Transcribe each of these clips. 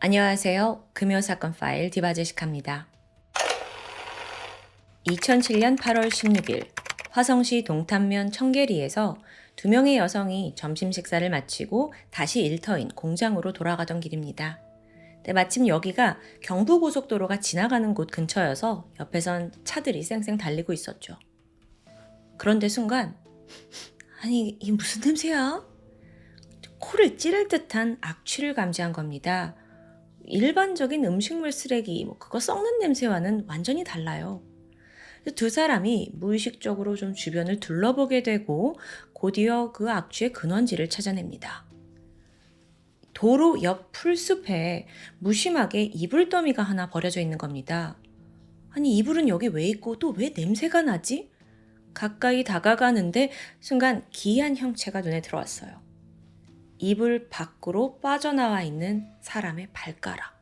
안녕하세요. 금요사건 파일 디바제시카입니다. 2007년 8월 16일 화성시 동탄면 청계리에서 두 명의 여성이 점심 식사를 마치고 다시 일터인 공장으로 돌아가던 길입니다. 근데 마침 여기가 경부고속도로가 지나가는 곳 근처여서 옆에선 차들이 쌩쌩 달리고 있었죠. 그런데 순간 아니 이게 무슨 냄새야? 코를 찌를 듯한 악취를 감지한 겁니다. 일반적인 음식물 쓰레기, 그거 썩는 냄새와는 완전히 달라요. 두 사람이 무의식적으로 좀 주변을 둘러보게 되고 곧이어 그 악취의 근원지를 찾아냅니다. 도로 옆 풀숲에 무심하게 이불더미가 하나 버려져 있는 겁니다. 아니 이불은 여기 왜 있고 또 왜 냄새가 나지? 가까이 다가가는데 순간 기이한 형체가 눈에 들어왔어요. 이불 밖으로 빠져나와 있는 사람의 발가락.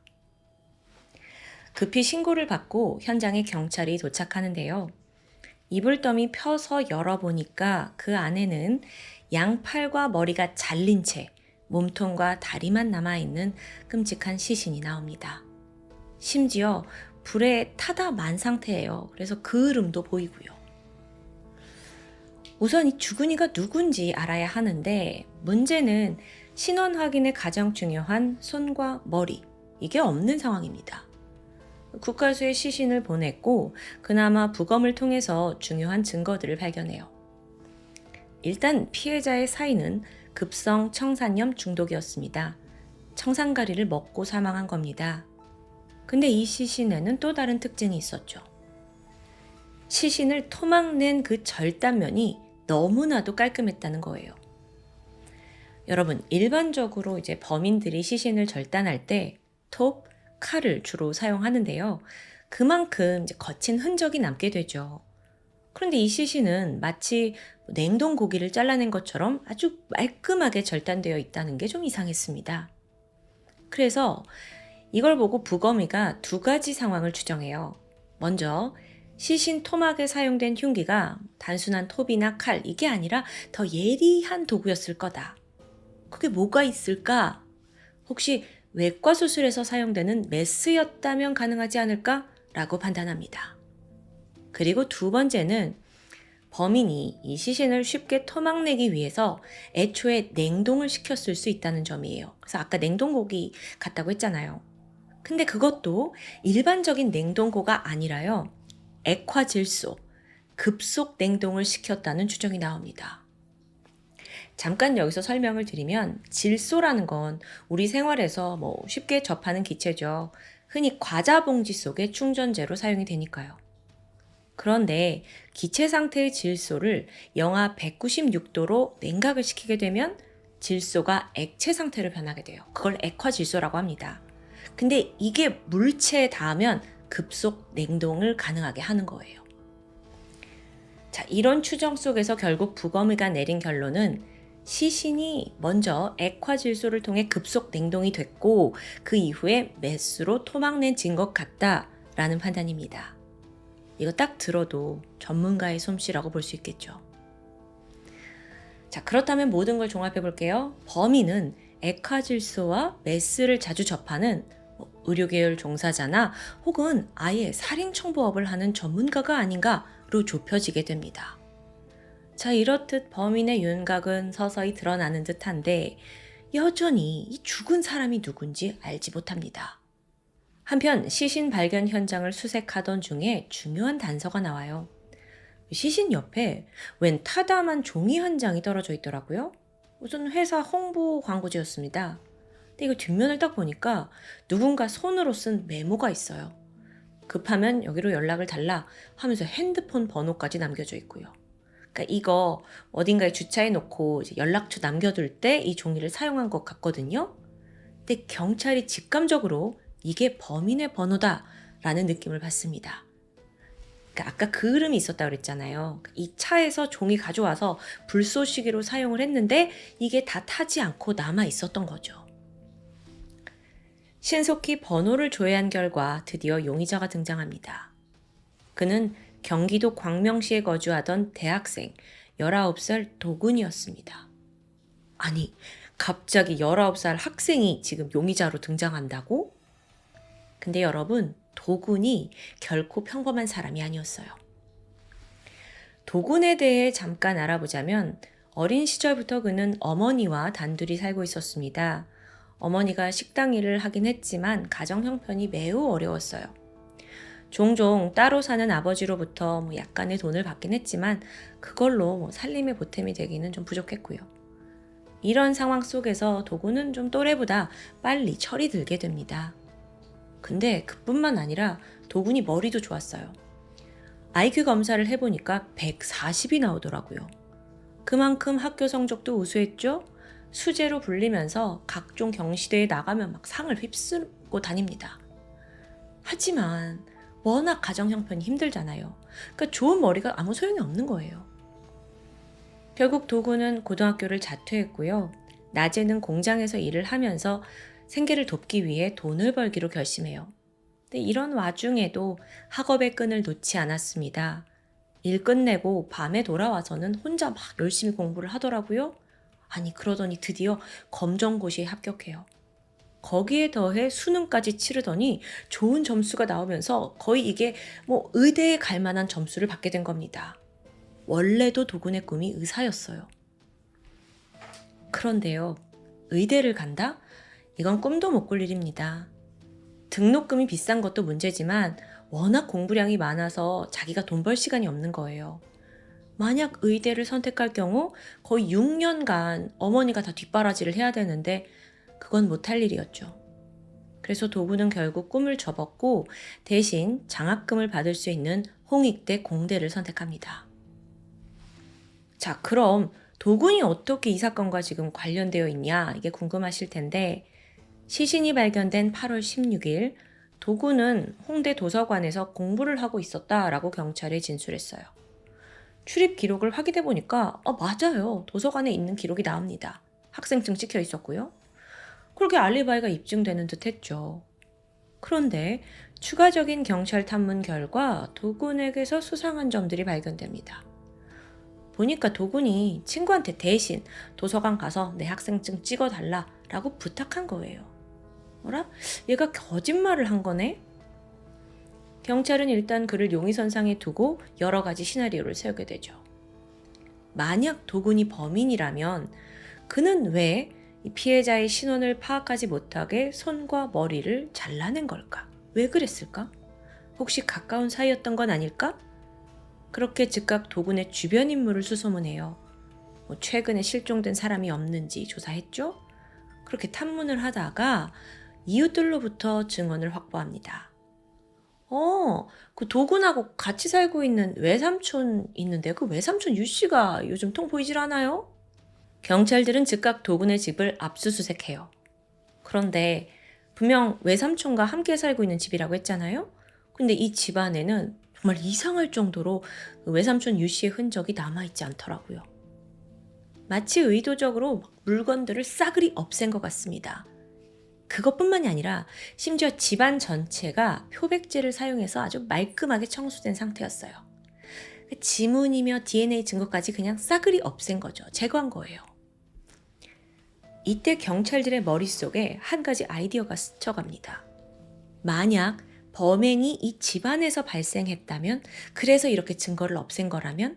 급히 신고를 받고 현장에 경찰이 도착하는데요. 이불더미 펴서 열어보니까 그 안에는 양팔과 머리가 잘린 채 몸통과 다리만 남아있는 끔찍한 시신이 나옵니다. 심지어 불에 타다 만 상태예요. 그래서 그을음도 보이고요. 우선 이 주근이가 누군지 알아야 하는데 문제는 신원 확인에 가장 중요한 손과 머리, 이게 없는 상황입니다. 국과수에 시신을 보냈고 그나마 부검을 통해서 중요한 증거들을 발견해요. 일단 피해자의 사인은 급성 청산염 중독이었습니다. 청산가리를 먹고 사망한 겁니다. 근데 이 시신에는 또 다른 특징이 있었죠. 시신을 토막낸 그 절단면이 너무나도 깔끔했다는 거예요. 여러분, 일반적으로 이제 범인들이 시신을 절단할 때 톱, 칼을 주로 사용하는데요. 그만큼 이제 거친 흔적이 남게 되죠. 그런데 이 시신은 마치 냉동 고기를 잘라낸 것처럼 아주 말끔하게 절단되어 있다는 게 좀 이상했습니다. 그래서 이걸 보고 부검의가 두 가지 상황을 추정해요. 먼저 시신 토막에 사용된 흉기가 단순한 톱이나 칼, 이게 아니라 더 예리한 도구였을 거다. 그게 뭐가 있을까? 혹시 외과 수술에서 사용되는 메스였다면 가능하지 않을까? 라고 판단합니다. 그리고 두 번째는 범인이 이 시신을 쉽게 토막내기 위해서 애초에 냉동을 시켰을 수 있다는 점이에요. 그래서 아까 냉동고기 같다고 했잖아요. 근데 그것도 일반적인 냉동고가 아니라요. 액화질소, 급속 냉동을 시켰다는 추정이 나옵니다. 잠깐 여기서 설명을 드리면 질소라는 건 우리 생활에서 쉽게 접하는 기체죠. 흔히 과자 봉지 속의 충전재로 사용이 되니까요. 그런데 기체 상태의 질소를 영하 196도로 냉각을 시키게 되면 질소가 액체 상태로 변하게 돼요. 그걸 액화질소라고 합니다. 근데 이게 물체에 닿으면 급속 냉동을 가능하게 하는 거예요. 자, 이런 추정 속에서 결국 부검의가 내린 결론은 시신이 먼저 액화질소를 통해 급속 냉동이 됐고 그 이후에 메스로 토막낸 것 같다라는 판단입니다. 이거 딱 들어도 전문가의 솜씨라고 볼 수 있겠죠. 자, 그렇다면 모든 걸 종합해 볼게요. 범인은 액화질소와 메스를 자주 접하는 의료계열 종사자나 혹은 아예 살인청부업을 하는 전문가가 아닌가로 좁혀지게 됩니다. 자, 이렇듯 범인의 윤곽은 서서히 드러나는 듯한데 여전히 이 죽은 사람이 누군지 알지 못합니다. 한편 시신 발견 현장을 수색하던 중에 중요한 단서가 나와요. 시신 옆에 웬 타담한 종이 한 장이 떨어져 있더라고요. 우선 회사 홍보 광고지였습니다. 근데 이거 뒷면을 딱 보니까 누군가 손으로 쓴 메모가 있어요. 급하면 여기로 연락을 달라 하면서 핸드폰 번호까지 남겨져 있고요. 그러니까 이거 어딘가에 주차해 놓고 이제 연락처 남겨둘 때 이 종이를 사용한 것 같거든요. 근데 경찰이 직감적으로 이게 범인의 번호다라는 느낌을 받습니다. 그러니까 아까 그 흐름이 있었다고 그랬잖아요. 이 차에서 종이 가져와서 불쏘시개로 사용을 했는데 이게 다 타지 않고 남아 있었던 거죠. 신속히 번호를 조회한 결과 드디어 용의자가 등장합니다. 그는 경기도 광명시에 거주하던 대학생 19살 도군이었습니다. 아니, 갑자기 19살 학생이 지금 용의자로 등장한다고? 근데 여러분, 도군이 결코 평범한 사람이 아니었어요. 도군에 대해 잠깐 알아보자면 어린 시절부터 그는 어머니와 단둘이 살고 있었습니다. 어머니가 식당 일을 하긴 했지만 가정 형편이 매우 어려웠어요. 종종 따로 사는 아버지로부터 약간의 돈을 받긴 했지만 그걸로 살림의 보탬이 되기는 좀 부족했고요. 이런 상황 속에서 도구는 좀 또래보다 빨리 철이 들게 됩니다. 근데 그뿐만 아니라 도군이 머리도 좋았어요. IQ 검사를 해보니까 140이 나오더라고요. 그만큼 학교 성적도 우수했죠? 수재로 불리면서 각종 경시대에 나가면 막 상을 휩쓸고 다닙니다. 하지만 워낙 가정 형편이 힘들잖아요. 그러니까 좋은 머리가 아무 소용이 없는 거예요. 결국 도구는 고등학교를 자퇴했고요. 낮에는 공장에서 일을 하면서 생계를 돕기 위해 돈을 벌기로 결심해요. 근데 이런 와중에도 학업의 끈을 놓지 않았습니다. 일 끝내고 밤에 돌아와서는 혼자 막 열심히 공부를 하더라고요. 아니 그러더니 드디어 검정고시에 합격해요. 거기에 더해 수능까지 치르더니 좋은 점수가 나오면서 거의 이게 의대에 갈 만한 점수를 받게 된 겁니다. 원래도 도군의 꿈이 의사였어요. 그런데요, 의대를 간다? 이건 꿈도 못 꿀 일입니다. 등록금이 비싼 것도 문제지만 워낙 공부량이 많아서 자기가 돈 벌 시간이 없는 거예요. 만약 의대를 선택할 경우 거의 6년간 어머니가 다 뒷바라지를 해야 되는데 그건 못할 일이었죠. 그래서 도구는 결국 꿈을 접었고 대신 장학금을 받을 수 있는 홍익대 공대를 선택합니다. 자, 그럼 도군이 어떻게 이 사건과 지금 관련되어 있냐 이게 궁금하실 텐데 시신이 발견된 8월 16일 도군은 홍대 도서관에서 공부를 하고 있었다라고 경찰에 진술했어요. 출입 기록을 확인해 보니까 맞아요. 도서관에 있는 기록이 나옵니다. 학생증 찍혀 있었고요. 그렇게 알리바이가 입증되는 듯 했죠. 그런데 추가적인 경찰 탐문 결과 도군에게서 수상한 점들이 발견됩니다. 보니까 도군이 친구한테 대신 도서관 가서 내 학생증 찍어달라라고 부탁한 거예요. 뭐라? 얘가 거짓말을 한 거네? 경찰은 일단 그를 용의선상에 두고 여러 가지 시나리오를 세우게 되죠. 만약 도군이 범인이라면 그는 왜 이 피해자의 신원을 파악하지 못하게 손과 머리를 잘라낸 걸까? 왜 그랬을까? 혹시 가까운 사이였던 건 아닐까? 그렇게 즉각 도군의 주변 인물을 수소문해요. 최근에 실종된 사람이 없는지 조사했죠? 그렇게 탐문을 하다가 이웃들로부터 증언을 확보합니다. 그 도군하고 같이 살고 있는 외삼촌 있는데 그 외삼촌 유씨가 요즘 통 보이질 않아요? 경찰들은 즉각 도군의 집을 압수수색해요. 그런데 분명 외삼촌과 함께 살고 있는 집이라고 했잖아요? 근데 이 집안에는 정말 이상할 정도로 외삼촌 유씨의 흔적이 남아있지 않더라고요. 마치 의도적으로 물건들을 싸그리 없앤 것 같습니다. 그것뿐만이 아니라 심지어 집안 전체가 표백제를 사용해서 아주 말끔하게 청소된 상태였어요. 지문이며 DNA 증거까지 그냥 싸그리 없앤 거죠. 제거한 거예요. 이때 경찰들의 머릿속에 한 가지 아이디어가 스쳐갑니다. 만약 범행이 이 집안에서 발생했다면, 그래서 이렇게 증거를 없앤 거라면,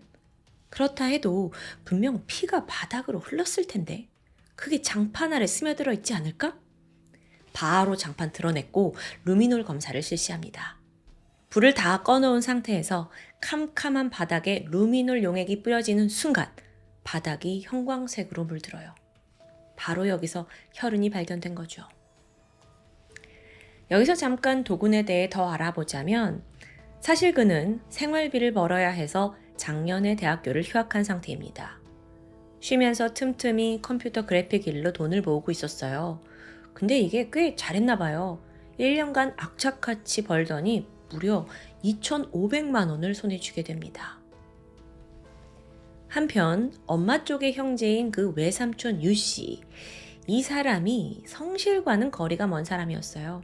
그렇다 해도 분명 피가 바닥으로 흘렀을 텐데 그게 장판 아래 스며들어 있지 않을까? 바로 장판 드러냈고 루미놀 검사를 실시합니다. 불을 다 꺼놓은 상태에서 캄캄한 바닥에 루미놀 용액이 뿌려지는 순간 바닥이 형광색으로 물들어요. 바로 여기서 혈흔이 발견된 거죠. 여기서 잠깐 도군에 대해 더 알아보자면 사실 그는 생활비를 벌어야 해서 작년에 대학교를 휴학한 상태입니다. 쉬면서 틈틈이 컴퓨터 그래픽 일로 돈을 모으고 있었어요. 근데 이게 꽤 잘했나 봐요. 1년간 악착같이 벌더니 무려 2,500만 원을 손에 쥐게 됩니다. 한편 엄마 쪽의 형제인 그 외삼촌 유씨, 이 사람이 성실과는 거리가 먼 사람이었어요.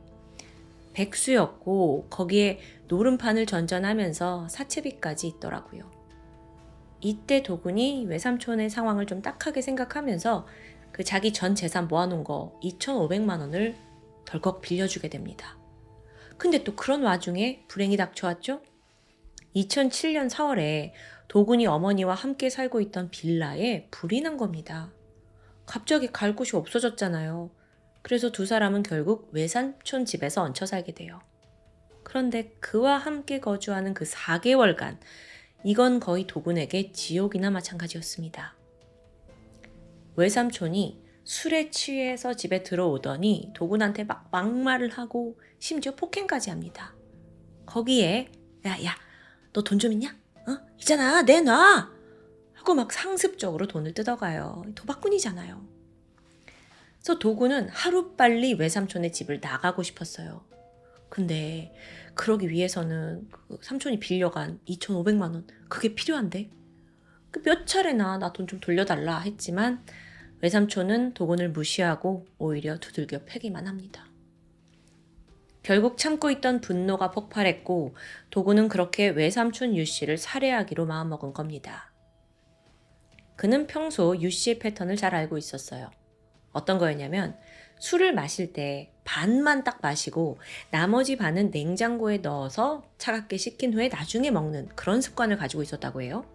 백수였고 거기에 노름판을 전전하면서 사채빚까지 있더라고요. 이때 도군이 외삼촌의 상황을 좀 딱하게 생각하면서 그 자기 전 재산 모아놓은 거 2,500만 원을 덜컥 빌려주게 됩니다. 근데 또 그런 와중에 불행이 닥쳐왔죠. 2007년 4월에 도군이 어머니와 함께 살고 있던 빌라에 불이 난 겁니다. 갑자기 갈 곳이 없어졌잖아요. 그래서 두 사람은 결국 외삼촌 집에서 얹혀 살게 돼요. 그런데 그와 함께 거주하는 그 4개월간, 이건 거의 도군에게 지옥이나 마찬가지였습니다. 외삼촌이 술에 취해서 집에 들어오더니 도군한테 막 막말을 하고 심지어 폭행까지 합니다. 거기에 야, 너 돈 좀 있냐? 있잖아, 내놔! 하고 막 상습적으로 돈을 뜯어가요. 도박꾼이잖아요. 그래서 도군은 하루빨리 외삼촌의 집을 나가고 싶었어요. 근데 그러기 위해서는 그 삼촌이 빌려간 2,500만 원, 그게 필요한데? 몇 차례나 나 돈 좀 돌려달라 했지만 외삼촌은 도군을 무시하고 오히려 두들겨 패기만 합니다. 결국 참고 있던 분노가 폭발했고 도군은 그렇게 외삼촌 유씨를 살해하기로 마음먹은 겁니다. 그는 평소 유씨의 패턴을 잘 알고 있었어요. 어떤 거였냐면 술을 마실 때 반만 딱 마시고 나머지 반은 냉장고에 넣어서 차갑게 식힌 후에 나중에 먹는 그런 습관을 가지고 있었다고 해요.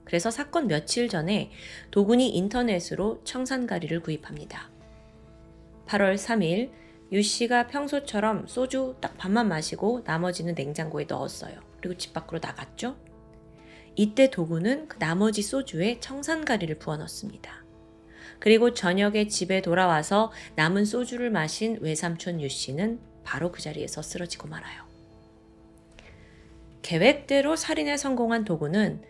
그래서 사건 며칠 전에 도군이 인터넷으로 청산가리를 구입합니다. 8월 3일 유 씨가 평소처럼 소주 딱 반만 마시고 나머지는 냉장고에 넣었어요. 그리고 집 밖으로 나갔죠. 이때 도군은 그 나머지 소주에 청산가리를 부어 넣습니다. 그리고 저녁에 집에 돌아와서 남은 소주를 마신 외삼촌 유 씨는 바로 그 자리에서 쓰러지고 말아요. 계획대로 살인에 성공한 도군은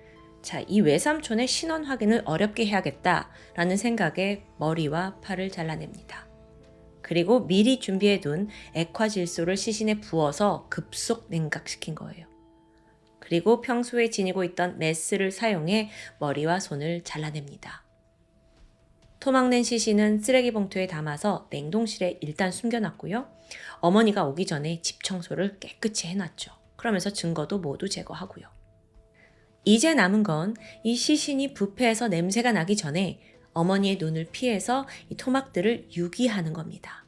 이 외삼촌의 신원 확인을 어렵게 해야겠다라는 생각에 머리와 팔을 잘라냅니다. 그리고 미리 준비해둔 액화질소를 시신에 부어서 급속 냉각시킨 거예요. 그리고 평소에 지니고 있던 메스를 사용해 머리와 손을 잘라냅니다. 토막낸 시신은 쓰레기 봉투에 담아서 냉동실에 일단 숨겨놨고요. 어머니가 오기 전에 집 청소를 깨끗이 해놨죠. 그러면서 증거도 모두 제거하고요. 이제 남은 건 이 시신이 부패해서 냄새가 나기 전에 어머니의 눈을 피해서 이 토막들을 유기하는 겁니다.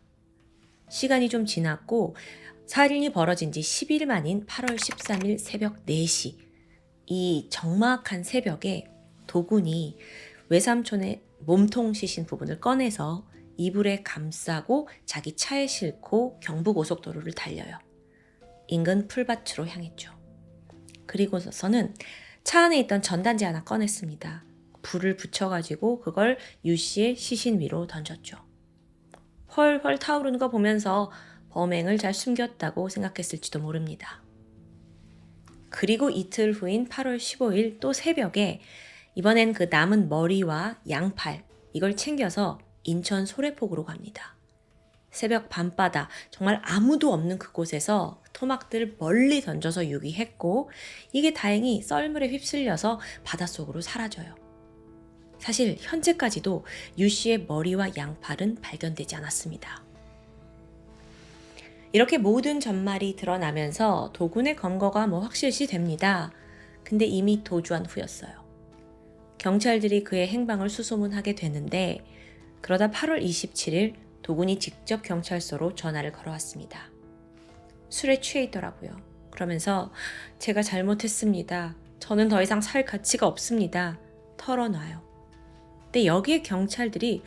시간이 좀 지났고 살인이 벌어진 지 10일 만인 8월 13일 새벽 4시, 이 적막한 새벽에 도군이 외삼촌의 몸통 시신 부분을 꺼내서 이불에 감싸고 자기 차에 싣고 경부고속도로를 달려요. 인근 풀밭으로 향했죠. 그리고서는 차 안에 있던 전단지 하나 꺼냈습니다. 불을 붙여가지고 그걸 유 씨의 시신 위로 던졌죠. 헐헐 타오르는 거 보면서 범행을 잘 숨겼다고 생각했을지도 모릅니다. 그리고 이틀 후인 8월 15일 또 새벽에 이번엔 그 남은 머리와 양팔, 이걸 챙겨서 인천 소래폭으로 갑니다. 새벽 밤바다, 정말 아무도 없는 그곳에서 토막들을 멀리 던져서 유기했고, 이게 다행히 썰물에 휩쓸려서 바닷속으로 사라져요. 사실 현재까지도 유 씨의 머리와 양팔은 발견되지 않았습니다. 이렇게 모든 전말이 드러나면서 도군의 검거가 확실시 됩니다. 근데 이미 도주한 후였어요. 경찰들이 그의 행방을 수소문하게 되는데, 그러다 8월 27일 도군이 직접 경찰서로 전화를 걸어왔습니다. 술에 취해 있더라고요. 그러면서 제가 잘못했습니다. 저는 더 이상 살 가치가 없습니다. 털어놔요. 근데 여기에 경찰들이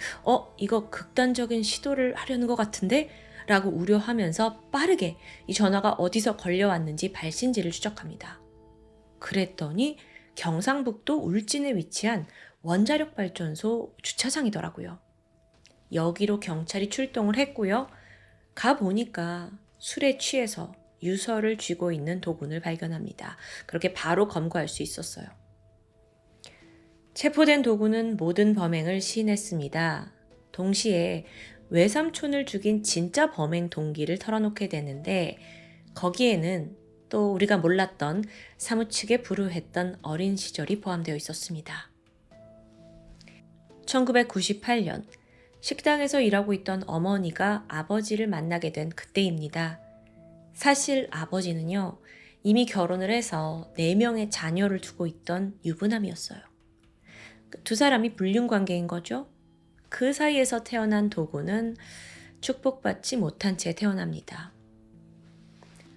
이거 극단적인 시도를 하려는 것 같은데? 라고 우려하면서 빠르게 이 전화가 어디서 걸려왔는지 발신지를 추적합니다. 그랬더니 경상북도 울진에 위치한 원자력 발전소 주차장이더라고요. 여기로 경찰이 출동을 했고요. 가보니까 술에 취해서 유서를 쥐고 있는 도군을 발견합니다. 그렇게 바로 검거할 수 있었어요. 체포된 도군은 모든 범행을 시인했습니다. 동시에 외삼촌을 죽인 진짜 범행 동기를 털어놓게 되는데, 거기에는 또 우리가 몰랐던 사무치게 불우했던 어린 시절이 포함되어 있었습니다. 1998년 식당에서 일하고 있던 어머니가 아버지를 만나게 된 그때입니다. 사실 아버지는요, 이미 결혼을 해서 4명의 자녀를 두고 있던 유부남이었어요. 두 사람이 불륜관계인 거죠. 그 사이에서 태어난 도군은 축복받지 못한 채 태어납니다.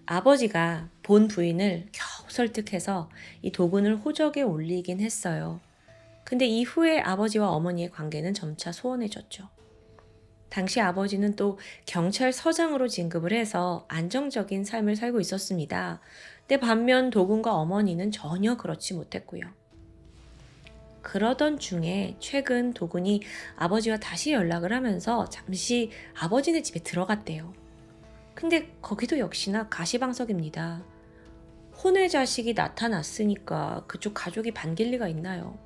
아버지가 본 부인을 겨우 설득해서 이 도군을 호적에 올리긴 했어요. 근데 이후에 아버지와 어머니의 관계는 점차 소원해졌죠. 당시 아버지는 또 경찰서장으로 진급을 해서 안정적인 삶을 살고 있었습니다. 근데 반면 도군과 어머니는 전혀 그렇지 못했고요. 그러던 중에 최근 도군이 아버지와 다시 연락을 하면서 잠시 아버지네 집에 들어갔대요. 근데 거기도 역시나 가시방석입니다. 혼외 자식이 나타났으니까 그쪽 가족이 반길 리가 있나요?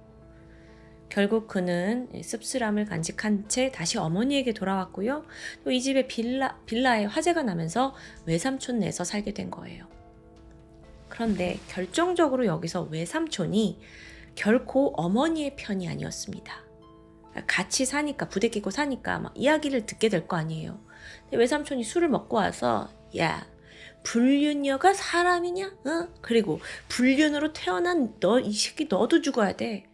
결국 그는 씁쓸함을 간직한 채 다시 어머니에게 돌아왔고요. 또 이 집의 빌라에 화재가 나면서 외삼촌 내서 살게 된 거예요. 그런데 결정적으로 여기서 외삼촌이 결코 어머니의 편이 아니었습니다. 같이 사니까, 부대끼고 사니까 막 이야기를 듣게 될 거 아니에요. 근데 외삼촌이 술을 먹고 와서 야, 불륜녀가 사람이냐? 그리고 불륜으로 태어난 너, 이 새끼 너도 죽어야 돼.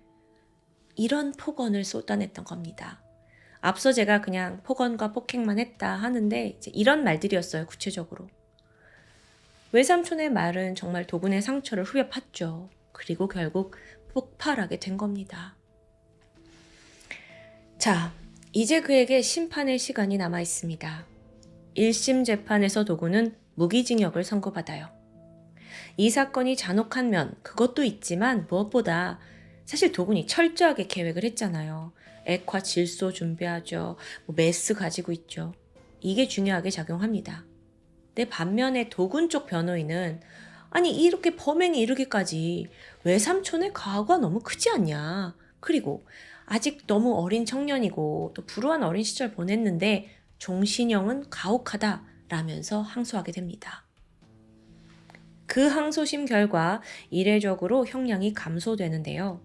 이런 폭언을 쏟아냈던 겁니다. 앞서 제가 그냥 폭언과 폭행만 했다 하는데 이제 이런 말들이었어요, 구체적으로. 외삼촌의 말은 정말 도군의 상처를 후벼 팠죠. 그리고 결국 폭발하게 된 겁니다. 자, 이제 그에게 심판의 시간이 남아 있습니다. 1심 재판에서 도군은 무기징역을 선고받아요. 이 사건이 잔혹한 면, 그것도 있지만 무엇보다 사실 도군이 철저하게 계획을 했잖아요. 액화 질소 준비하죠. 메스 가지고 있죠. 이게 중요하게 작용합니다. 내 반면에 도군 쪽 변호인은 아니 이렇게 범행에 이르기까지 외삼촌의 가하가 너무 크지 않냐. 그리고 아직 너무 어린 청년이고 또 불우한 어린 시절 보냈는데 종신형은 가혹하다라면서 항소하게 됩니다. 그 항소심 결과 이례적으로 형량이 감소되는데요.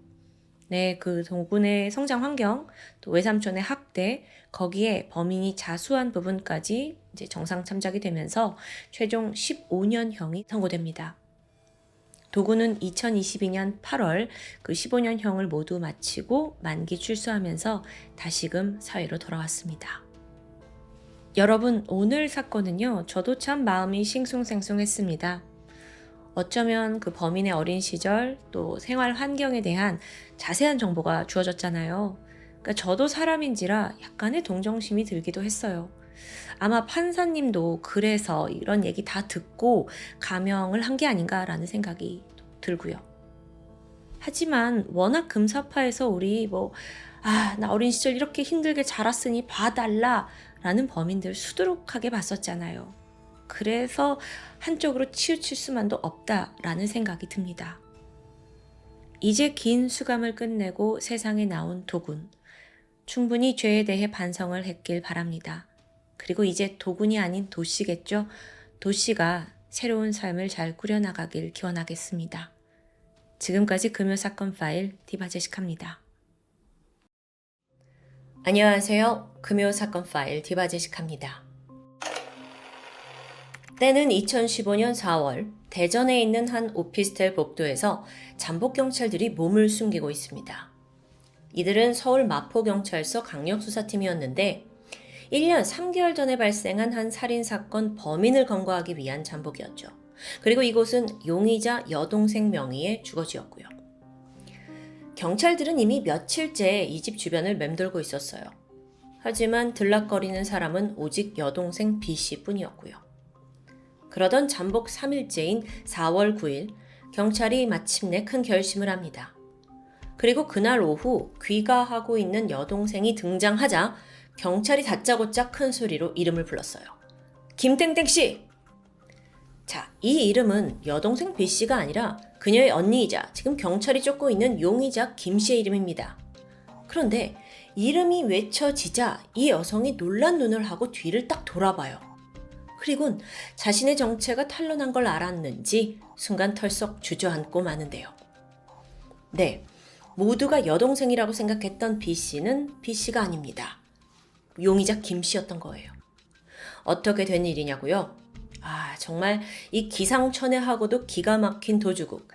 네, 그 도군의 성장 환경, 또 외삼촌의 학대, 거기에 범인이 자수한 부분까지 이제 정상 참작이 되면서 최종 15년형이 선고됩니다. 도군은 2022년 8월 그 15년형을 모두 마치고 만기 출소하면서 다시금 사회로 돌아왔습니다. 여러분, 오늘 사건은요, 저도 참 마음이 싱숭생숭했습니다. 어쩌면 그 범인의 어린 시절 또 생활 환경에 대한 자세한 정보가 주어졌잖아요. 그러니까 저도 사람인지라 약간의 동정심이 들기도 했어요. 아마 판사님도 그래서 이런 얘기 다 듣고 감형을 한 게 아닌가라는 생각이 들고요. 하지만 워낙 금사파에서 우리 나 어린 시절 이렇게 힘들게 자랐으니 봐달라 라는 범인들 수두룩하게 봤었잖아요. 그래서 한쪽으로 치우칠 수만도 없다라는 생각이 듭니다. 이제 긴 수감을 끝내고 세상에 나온 도군. 충분히 죄에 대해 반성을 했길 바랍니다. 그리고 이제 도군이 아닌 도씨겠죠. 도씨가 새로운 삶을 잘 꾸려나가길 기원하겠습니다. 지금까지 금요사건 파일 디바제식합니다. 안녕하세요. 금요사건 파일 디바제식합니다. 때는 2015년 4월 대전에 있는 한 오피스텔 복도에서 잠복경찰들이 몸을 숨기고 있습니다. 이들은 서울 마포경찰서 강력수사팀이었는데 1년 3개월 전에 발생한 한 살인사건 범인을 검거하기 위한 잠복이었죠. 그리고 이곳은 용의자 여동생 명의의 주거지였고요. 경찰들은 이미 며칠째 이 집 주변을 맴돌고 있었어요. 하지만 들락거리는 사람은 오직 여동생 B씨 뿐이었고요. 그러던 잠복 3일째인 4월 9일 경찰이 마침내 큰 결심을 합니다. 그리고 그날 오후 귀가하고 있는 여동생이 등장하자 경찰이 다짜고짜 큰 소리로 이름을 불렀어요. 김땡땡씨! 자, 이 이름은 여동생 B씨가 아니라 그녀의 언니이자 지금 경찰이 쫓고 있는 용의자 김씨의 이름입니다. 그런데 이름이 외쳐지자 이 여성이 놀란 눈을 하고 뒤를 딱 돌아봐요. 그리곤 자신의 정체가 탄로난 걸 알았는지 순간 털썩 주저앉고 마는데요. 네, 모두가 여동생이라고 생각했던 B씨는 B씨가 아닙니다. 용의자 김씨였던 거예요. 어떻게 된 일이냐고요? 정말 이 기상천외하고도 기가 막힌 도주국.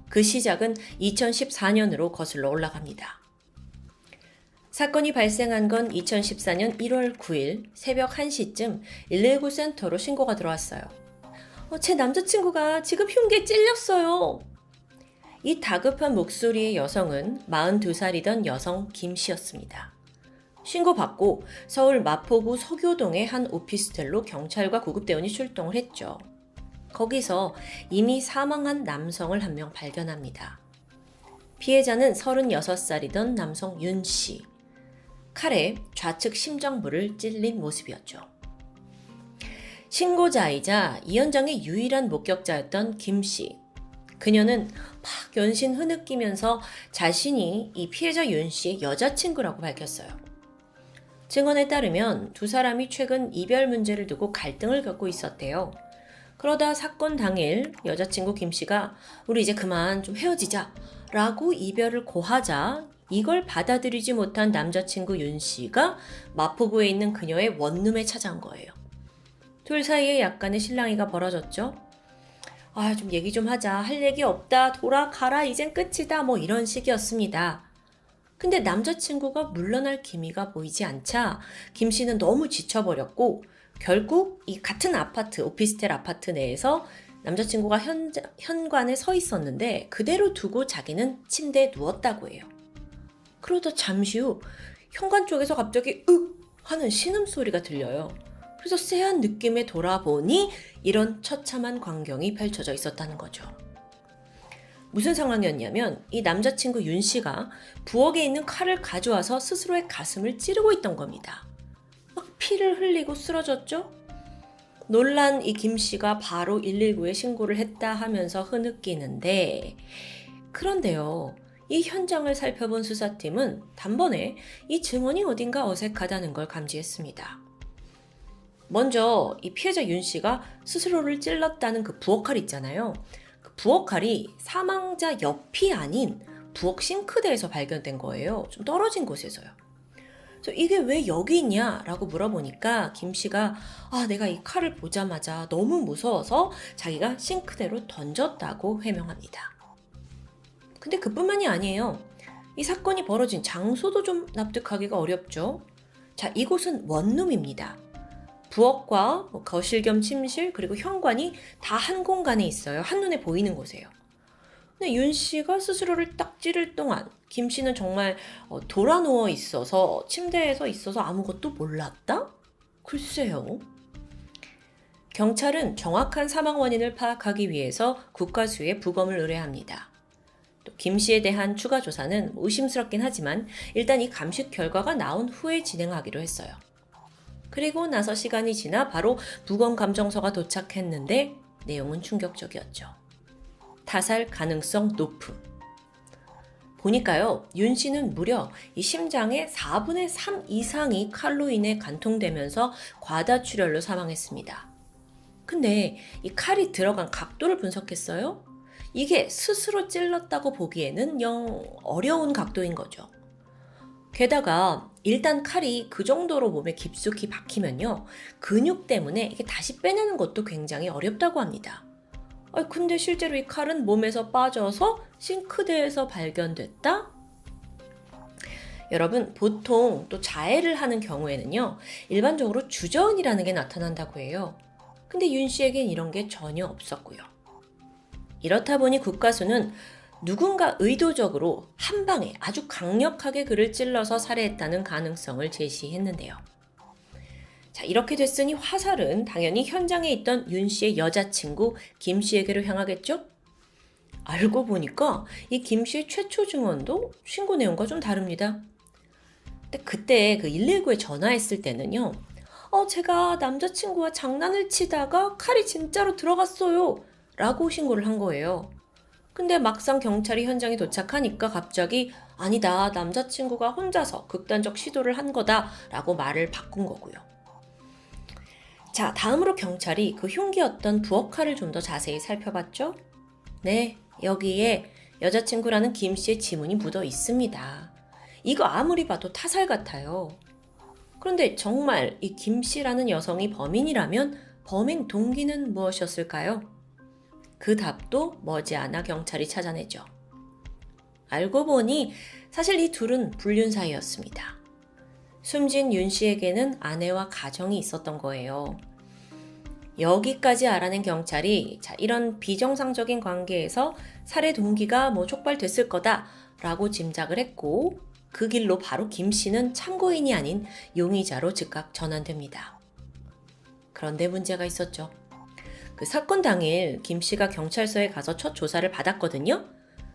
그 시작은 2014년으로 거슬러 올라갑니다. 사건이 발생한 건 2014년 1월 9일 새벽 1시쯤 119 센터로 신고가 들어왔어요. 제 남자친구가 지금 흉기에 찔렸어요. 이 다급한 목소리의 여성은 42살이던 여성 김 씨였습니다. 신고받고 서울 마포구 서교동의 한 오피스텔로 경찰과 구급대원이 출동을 했죠. 거기서 이미 사망한 남성을 한 명 발견합니다. 피해자는 36살이던 남성 윤 씨. 칼에 좌측 심정부를 찔린 모습이었죠. 신고자이자 이 현장의 유일한 목격자였던 김 씨. 그녀는 막 연신 흐느끼면서 자신이 이 피해자 윤 씨의 여자친구라고 밝혔어요. 증언에 따르면 두 사람이 최근 이별 문제를 두고 갈등을 겪고 있었대요. 그러다 사건 당일 여자친구 김 씨가 우리 이제 그만 좀 헤어지자 라고 이별을 고하자 이걸 받아들이지 못한 남자친구 윤 씨가 마포구에 있는 그녀의 원룸에 찾아온 거예요. 둘 사이에 약간의 실랑이가 벌어졌죠. 좀 얘기 좀 하자. 할 얘기 없다. 돌아가라. 이젠 끝이다. 뭐 이런 식이었습니다. 근데 남자친구가 물러날 기미가 보이지 않자 김 씨는 너무 지쳐버렸고 결국 이 같은 아파트, 오피스텔 아파트 내에서 남자친구가 현관에 서 있었는데 그대로 두고 자기는 침대에 누웠다고 해요. 그러다 잠시 후 현관 쪽에서 갑자기 으 하는 신음소리가 들려요. 그래서 쎄한 느낌에 돌아보니 이런 처참한 광경이 펼쳐져 있었다는 거죠. 무슨 상황이었냐면 이 남자친구 윤 씨가 부엌에 있는 칼을 가져와서 스스로의 가슴을 찌르고 있던 겁니다. 막 피를 흘리고 쓰러졌죠? 놀란 이 김 씨가 바로 119에 신고를 했다 하면서 흐느끼는데 그런데요. 이 현장을 살펴본 수사팀은 단번에 이 증언이 어딘가 어색하다는 걸 감지했습니다. 먼저 이 피해자 윤 씨가 스스로를 찔렀다는 그 부엌칼 있잖아요. 그 부엌칼이 사망자 옆이 아닌 부엌 싱크대에서 발견된 거예요. 좀 떨어진 곳에서요. 그래서 이게 왜 여기 있냐라고 물어보니까 김 씨가 내가 이 칼을 보자마자 너무 무서워서 자기가 싱크대로 던졌다고 해명합니다. 근데 그뿐만이 아니에요. 이 사건이 벌어진 장소도 좀 납득하기가 어렵죠. 자, 이곳은 원룸입니다. 부엌과 거실 겸 침실 그리고 현관이 다 한 공간에 있어요. 한눈에 보이는 곳이에요. 근데 윤 씨가 스스로를 딱 찌를 동안 김 씨는 정말 돌아 누워 있어서 침대에서 있어서 아무것도 몰랐다? 글쎄요. 경찰은 정확한 사망 원인을 파악하기 위해서 국과수에 부검을 의뢰합니다. 또 김 씨에 대한 추가 조사는 의심스럽긴 하지만 일단 이 감식 결과가 나온 후에 진행하기로 했어요. 그리고 나서 시간이 지나 바로 부검 감정서가 도착했는데 내용은 충격적이었죠. 타살 가능성 높음. 보니까요, 윤 씨는 무려 이 심장의 4분의 3 이상이 칼로 인해 관통되면서 과다출혈로 사망했습니다. 근데 이 칼이 들어간 각도를 분석했어요. 이게 스스로 찔렀다고 보기에는 영 어려운 각도인 거죠. 게다가 일단 칼이 그 정도로 몸에 깊숙이 박히면요. 근육 때문에 이게 다시 빼내는 것도 굉장히 어렵다고 합니다. 근데 실제로 이 칼은 몸에서 빠져서 싱크대에서 발견됐다? 여러분, 보통 또 자해를 하는 경우에는요. 일반적으로 주저앉이라는 게 나타난다고 해요. 근데 윤 씨에겐 이런 게 전혀 없었고요. 이렇다 보니 국과수는 누군가 의도적으로 한 방에 아주 강력하게 그를 찔러서 살해했다는 가능성을 제시했는데요. 자, 이렇게 됐으니 화살은 당연히 현장에 있던 윤 씨의 여자친구 김 씨에게로 향하겠죠? 알고 보니까 이 김 씨의 최초 증언도 신고 내용과 좀 다릅니다. 근데 그때 그 119에 전화했을 때는요. 제가 남자친구와 장난을 치다가 칼이 진짜로 들어갔어요. 라고 신고를 한 거예요. 근데 막상 경찰이 현장에 도착하니까 갑자기 아니다, 남자친구가 혼자서 극단적 시도를 한 거다 라고 말을 바꾼 거고요. 자, 다음으로 경찰이 그 흉기였던 부엌칼을 좀 더 자세히 살펴봤죠? 네, 여기에 여자친구라는 김 씨의 지문이 묻어 있습니다. 이거 아무리 봐도 타살 같아요. 그런데 정말 이 김 씨라는 여성이 범인이라면 범행 동기는 무엇이었을까요? 그 답도 머지않아 경찰이 찾아내죠. 알고 보니 사실 이 둘은 불륜 사이였습니다. 숨진 윤 씨에게는 아내와 가정이 있었던 거예요. 여기까지 알아낸 경찰이 자, 이런 비정상적인 관계에서 살해 동기가 촉발됐을 거다라고 짐작을 했고 그 길로 바로 김 씨는 참고인이 아닌 용의자로 즉각 전환됩니다. 그런데 문제가 있었죠. 그 사건 당일 김 씨가 경찰서에 가서 첫 조사를 받았거든요.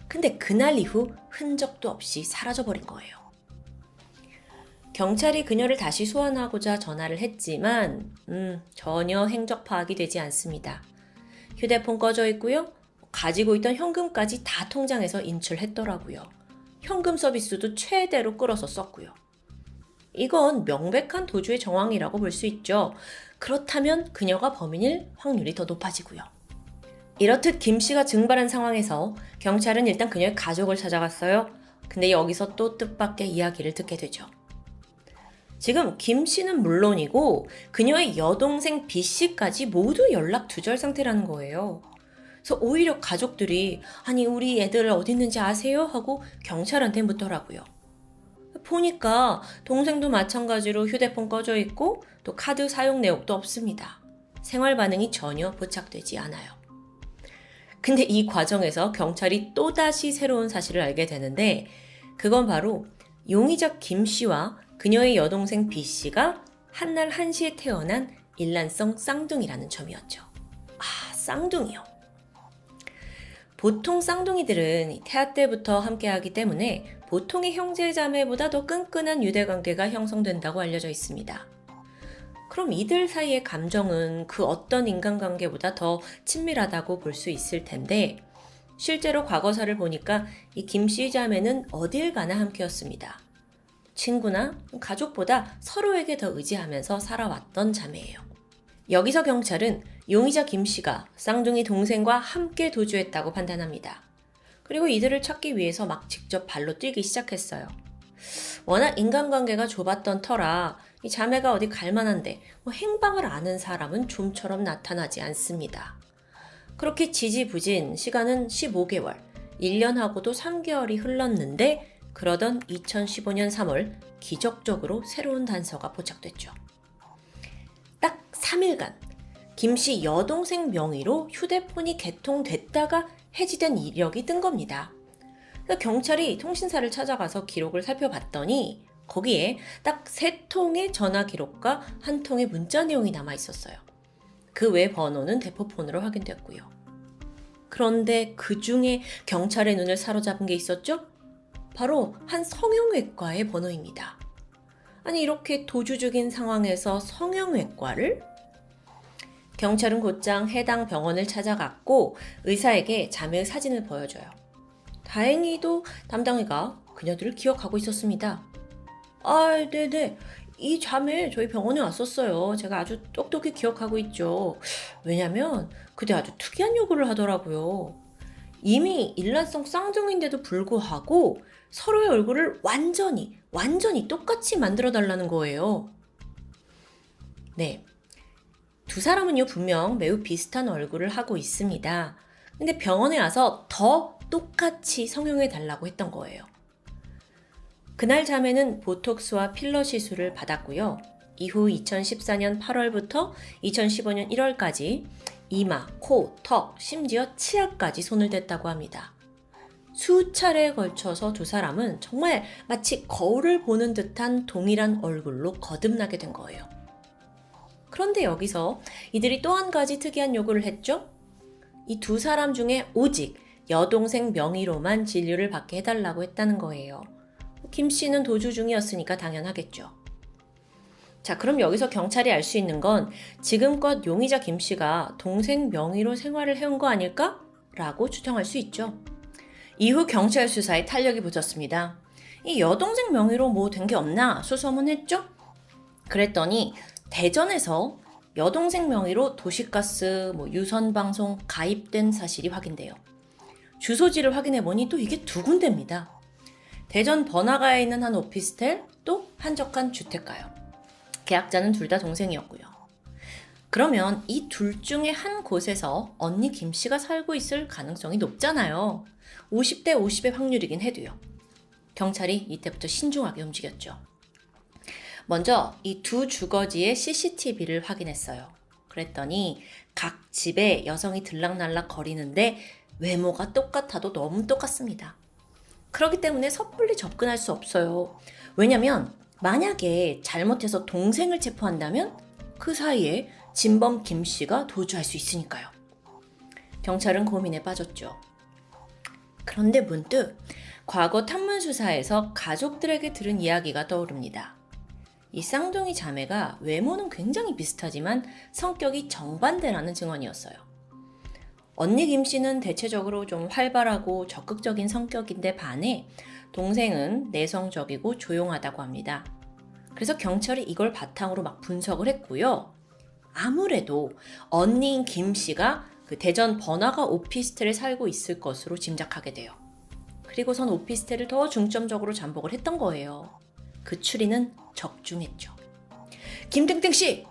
근데 그날 이후 흔적도 없이 사라져버린 거예요. 경찰이 그녀를 다시 소환하고자 전화를 했지만 전혀 행적 파악이 되지 않습니다. 휴대폰 꺼져 있고요. 가지고 있던 현금까지 다 통장에서 인출했더라고요. 현금 서비스도 최대로 끌어서 썼고요. 이건 명백한 도주의 정황이라고 볼 수 있죠. 그렇다면 그녀가 범인일 확률이 더 높아지고요. 이렇듯 김 씨가 증발한 상황에서 경찰은 일단 그녀의 가족을 찾아갔어요. 근데 여기서 또 뜻밖의 이야기를 듣게 되죠. 지금 김 씨는 물론이고 그녀의 여동생 B 씨까지 모두 연락 두절 상태라는 거예요. 그래서 오히려 가족들이 아니 우리 애들 어디 있는지 아세요? 하고 경찰한테 묻더라고요. 보니까 동생도 마찬가지로 휴대폰 꺼져 있고 또 카드 사용 내역도 없습니다. 생활 반응이 전혀 포착되지 않아요. 근데 이 과정에서 경찰이 또다시 새로운 사실을 알게 되는데 그건 바로 용의자 김 씨와 그녀의 여동생 B 씨가 한날 한시에 태어난 일란성 쌍둥이라는 점이었죠. 아, 쌍둥이요. 보통 쌍둥이들은 태아 때부터 함께하기 때문에 보통의 형제자매보다 더 끈끈한 유대관계가 형성된다고 알려져 있습니다. 그럼 이들 사이의 감정은 그 어떤 인간관계보다 더 친밀하다고 볼 수 있을 텐데 실제로 과거사를 보니까 이 김씨 자매는 어딜 가나 함께였습니다. 친구나 가족보다 서로에게 더 의지하면서 살아왔던 자매예요. 여기서 경찰은 용의자 김 씨가 쌍둥이 동생과 함께 도주했다고 판단합니다. 그리고 이들을 찾기 위해서 막 직접 발로 뛰기 시작했어요. 워낙 인간관계가 좁았던 터라 이 자매가 어디 갈 만한데 행방을 아는 사람은 좀처럼 나타나지 않습니다. 그렇게 지지부진 시간은 15개월, 1년하고도 3개월이 흘렀는데 그러던 2015년 3월 기적적으로 새로운 단서가 포착됐죠. 딱 3일간 김씨 여동생 명의로 휴대폰이 개통됐다가 해지된 이력이 뜬 겁니다. 경찰이 통신사를 찾아가서 기록을 살펴봤더니 거기에 딱 3통의 전화 기록과 1통의 문자 내용이 남아 있었어요. 그 외 번호는 대포폰으로 확인됐고요. 그런데 그 중에 경찰의 눈을 사로잡은 게 있었죠? 바로 한 성형외과의 번호입니다. 아니 이렇게 도주 중인 상황에서 성형외과를? 경찰은 곧장 해당 병원을 찾아갔고 의사에게 자매의 사진을 보여줘요. 다행히도 담당의가 그녀들을 기억하고 있었습니다. 아, 네네. 이 자매 저희 병원에 왔었어요. 제가 아주 똑똑히 기억하고 있죠. 왜냐면 그때 아주 특이한 요구를 하더라고요. 이미 일란성 쌍둥이인데도 불구하고 서로의 얼굴을 완전히 똑같이 만들어 달라는 거예요. 네. 두 사람은요, 분명 매우 비슷한 얼굴을 하고 있습니다. 근데 병원에 와서 더 똑같이 성형해 달라고 했던 거예요. 그날 자매는 보톡스와 필러 시술을 받았고요. 이후 2014년 8월부터 2015년 1월까지 이마, 코, 턱, 심지어 치아까지 손을 댔다고 합니다. 수차례에 걸쳐서 두 사람은 정말 마치 거울을 보는 듯한 동일한 얼굴로 거듭나게 된 거예요. 그런데 여기서 이들이 또 한 가지 특이한 요구를 했죠? 이 두 사람 중에 오직 여동생 명의로만 진료를 받게 해달라고 했다는 거예요. 김 씨는 도주 중이었으니까 당연하겠죠. 자, 그럼 여기서 경찰이 알 수 있는 건 지금껏 용의자 김 씨가 동생 명의로 생활을 해온 거 아닐까? 라고 추정할 수 있죠. 이후 경찰 수사에 탄력이 붙었습니다. 이 여동생 명의로 뭐 된 게 없나 수소문했죠? 그랬더니 대전에서 여동생 명의로 도시가스, 유선방송 가입된 사실이 확인돼요. 주소지를 확인해보니 또 이게 두 군데입니다. 대전 번화가에 있는 한 오피스텔, 또 한적한 주택가요. 계약자는 둘 다 동생이었고요. 그러면 이 둘 중에 한 곳에서 언니 김 씨가 살고 있을 가능성이 높잖아요. 50대 50의 확률이긴 해도요. 경찰이 이때부터 신중하게 움직였죠. 먼저 이 두 주거지의 CCTV를 확인했어요. 그랬더니 각 집에 여성이 들락날락 거리는데 외모가 똑같아도 너무 똑같습니다. 그렇기 때문에 섣불리 접근할 수 없어요. 왜냐면 만약에 잘못해서 동생을 체포한다면 그 사이에 진범 김 씨가 도주할 수 있으니까요. 경찰은 고민에 빠졌죠. 그런데 문득 과거 탐문 수사에서 가족들에게 들은 이야기가 떠오릅니다. 이 쌍둥이 자매가 외모는 굉장히 비슷하지만 성격이 정반대라는 증언이었어요. 언니 김 씨는 대체적으로 좀 활발하고 적극적인 성격인데 반해 동생은 내성적이고 조용하다고 합니다. 그래서 경찰이 이걸 바탕으로 막 분석을 했고요. 아무래도 언니인 김 씨가 그 대전 번화가 오피스텔에 살고 있을 것으로 짐작하게 돼요. 그리고선 오피스텔을 더 중점적으로 잠복을 했던 거예요. 그 추리는 적중했죠. 김땡땡 씨!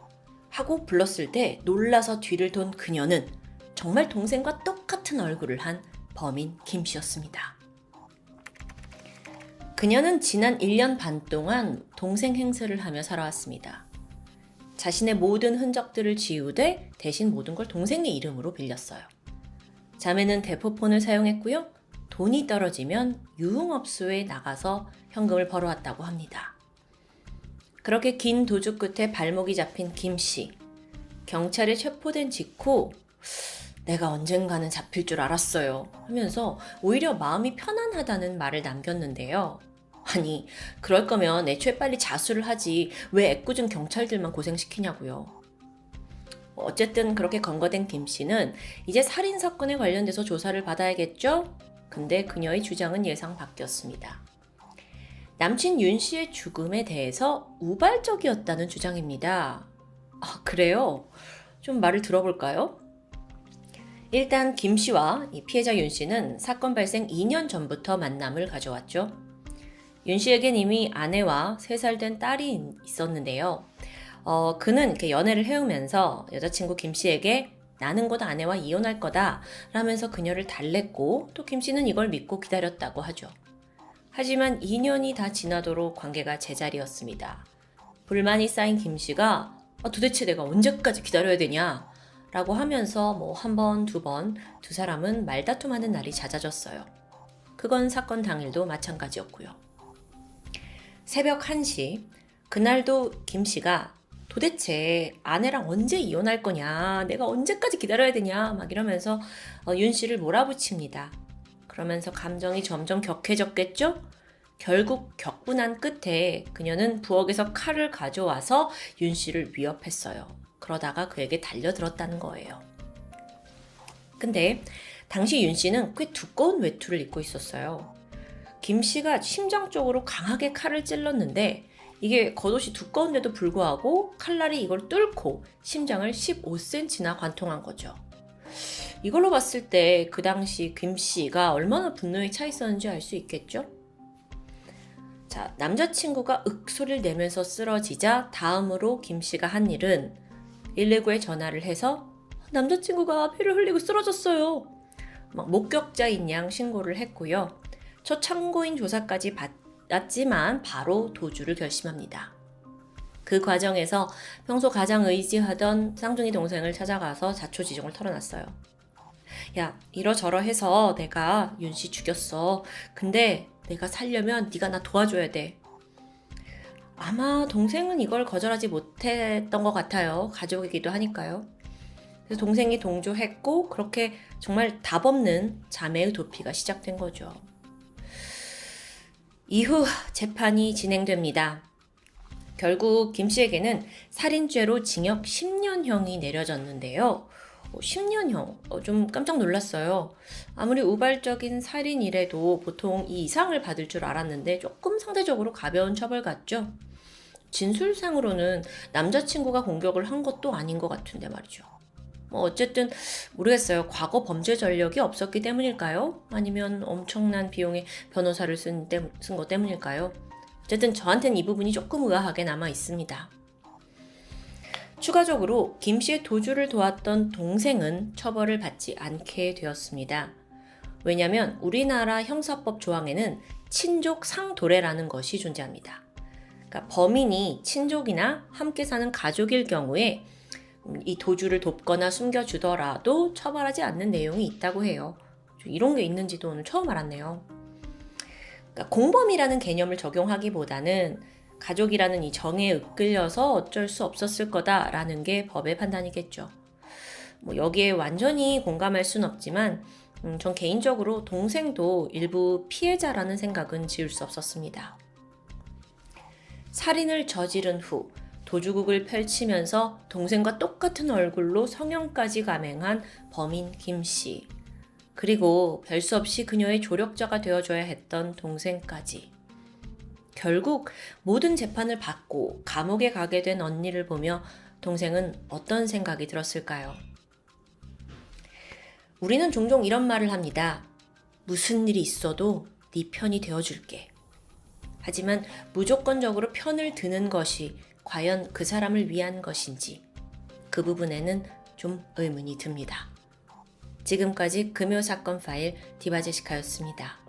하고 불렀을 때 놀라서 뒤를 돈 그녀는 정말 동생과 똑같은 얼굴을 한 범인 김 씨였습니다. 그녀는 지난 1년 반 동안 동생 행세를 하며 살아왔습니다. 자신의 모든 흔적들을 지우되 대신 모든 걸 동생의 이름으로 빌렸어요. 자매는 대포폰을 사용했고요. 돈이 떨어지면 유흥업소에 나가서 현금을 벌어왔다고 합니다. 그렇게 긴 도주 끝에 발목이 잡힌 김 씨. 경찰에 체포된 직후 내가 언젠가는 잡힐 줄 알았어요 하면서 오히려 마음이 편안하다는 말을 남겼는데요. 아니, 그럴 거면 애초에 빨리 자수를 하지 왜 애꿎은 경찰들만 고생시키냐고요. 어쨌든 그렇게 검거된 김 씨는 이제 살인사건에 관련돼서 조사를 받아야겠죠? 근데 그녀의 주장은 예상 바뀌었습니다. 남친 윤 씨의 죽음에 대해서 우발적이었다는 주장입니다. 아, 그래요? 좀 말을 들어볼까요? 일단 김 씨와 이 피해자 윤 씨는 사건 발생 2년 전부터 만남을 가져왔죠. 윤 씨에겐 이미 아내와 3살 된 딸이 있었는데요. 그는 이렇게 연애를 해오면서 여자친구 김 씨에게 나는 곧 아내와 이혼할 거다 라면서 그녀를 달랬고 또 김 씨는 이걸 믿고 기다렸다고 하죠. 하지만 2년이 다 지나도록 관계가 제자리였습니다. 불만이 쌓인 김 씨가 도대체 내가 언제까지 기다려야 되냐 라고 하면서 한 번, 두 번 두 사람은 말다툼하는 날이 잦아졌어요. 그건 사건 당일도 마찬가지였고요. 새벽 1시, 그날도 김 씨가 도대체 아내랑 언제 이혼할 거냐, 내가 언제까지 기다려야 되냐 막 이러면서 윤 씨를 몰아붙입니다. 그러면서 감정이 점점 격해졌겠죠? 결국 격분한 끝에 그녀는 부엌에서 칼을 가져와서 윤 씨를 위협했어요. 그러다가 그에게 달려들었다는 거예요. 근데 당시 윤 씨는 꽤 두꺼운 외투를 입고 있었어요. 김 씨가 심장 쪽으로 강하게 칼을 찔렀는데 이게 겉옷이 두꺼운데도 불구하고 칼날이 이걸 뚫고 심장을 15cm나 관통한 거죠. 이걸로 봤을 때 그 당시 김 씨가 얼마나 분노에 차 있었는지 알 수 있겠죠? 자, 남자친구가 윽 소리를 내면서 쓰러지자 다음으로 김 씨가 한 일은 119에 전화를 해서 남자친구가 피를 흘리고 쓰러졌어요. 목격자인 양 신고를 했고요. 첫 참고인 조사까지 받았지만 바로 도주를 결심합니다. 그 과정에서 평소 가장 의지하던 쌍둥이 동생을 찾아가서 자초지종을 털어놨어요. 야, 이러저러 해서 내가 윤 씨 죽였어. 근데 내가 살려면 네가 나 도와줘야 돼. 아마 동생은 이걸 거절하지 못했던 것 같아요. 가족이기도 하니까요. 그래서 동생이 동조했고 그렇게 정말 답없는 자매의 도피가 시작된 거죠. 이후 재판이 진행됩니다. 결국 김 씨에게는 살인죄로 징역 10년형이 내려졌는데요. 10년형, 좀 깜짝 놀랐어요. 아무리 우발적인 살인이라도 보통 이 이상을 받을 줄 알았는데 조금 상대적으로 가벼운 처벌 같죠? 진술상으로는 남자친구가 공격을 한 것도 아닌 것 같은데 말이죠. 어쨌든 모르겠어요. 과거 범죄 전력이 없었기 때문일까요? 아니면 엄청난 비용의 변호사를 쓴 것 때문일까요? 어쨌든 저한테는 이 부분이 조금 의아하게 남아 있습니다. 추가적으로 김 씨의 도주를 도왔던 동생은 처벌을 받지 않게 되었습니다. 왜냐하면 우리나라 형사법 조항에는 친족 상도례라는 것이 존재합니다. 그러니까 범인이 친족이나 함께 사는 가족일 경우에 이 도주를 돕거나 숨겨주더라도 처벌하지 않는 내용이 있다고 해요. 이런 게 있는지도 오늘 처음 알았네요. 그러니까 공범이라는 개념을 적용하기보다는 가족이라는 이 정에 이끌려서 어쩔 수 없었을 거다라는 게 법의 판단이겠죠. 여기에 완전히 공감할 순 없지만 전 개인적으로 동생도 일부 피해자라는 생각은 지울 수 없었습니다. 살인을 저지른 후 도주국을 펼치면서 동생과 똑같은 얼굴로 성형까지 감행한 범인 김씨. 그리고 별 수 없이 그녀의 조력자가 되어줘야 했던 동생까지. 결국 모든 재판을 받고 감옥에 가게 된 언니를 보며 동생은 어떤 생각이 들었을까요? 우리는 종종 이런 말을 합니다. 무슨 일이 있어도 네 편이 되어줄게. 하지만 무조건적으로 편을 드는 것이 과연 그 사람을 위한 것인지 그 부분에는 좀 의문이 듭니다. 지금까지 금요사건 파일 디바제시카였습니다.